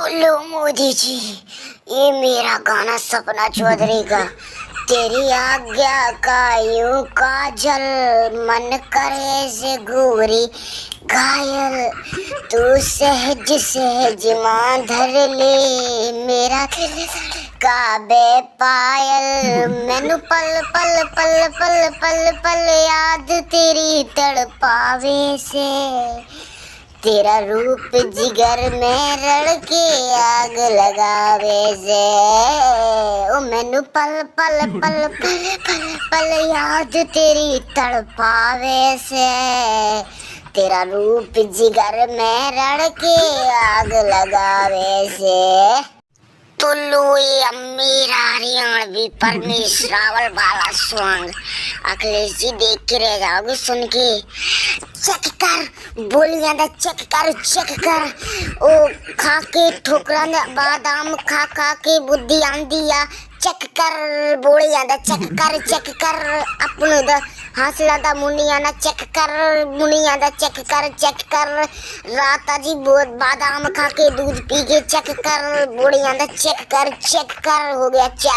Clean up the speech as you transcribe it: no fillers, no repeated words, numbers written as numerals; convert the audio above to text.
लो मोदी जी, ये मेरा गाना सपना चौधरी का। तेरी आज्ञा का यूं काजल, मन करे से गोरी घायल। तू सहज सहज मां धर ले, मेरा दिल काबे पायल। मैनू पल पल पल पल पल पल याद तेरी तड़पावे से। तेरा रूप जिगर में रड़ के आग लगावे से। ओ मैनू पल पल पल पल पल पल याद तेरी तड़पावे से। तेरा रूप जिगर में रड़ के आग लगावे से। तो लो ये मेरा हरियाणवी परमेश रावल वाला सॉन्ग अखिलेश जी देख के रह जाओगे सुन के। चेक कर बोलियां दा चेक कर ओ खा के ठोकरा ने बादाम खा खा के बुद्धि आंदी आ। चेक कर बोलियां दा चेक कर अपने दा हासला दा मुनिया ना चेक कर मुनिया दा चेक कर राता जी बहुत बादाम खा के दूध पी के चेक कर बोलियां दा चेक कर हो गया चेक।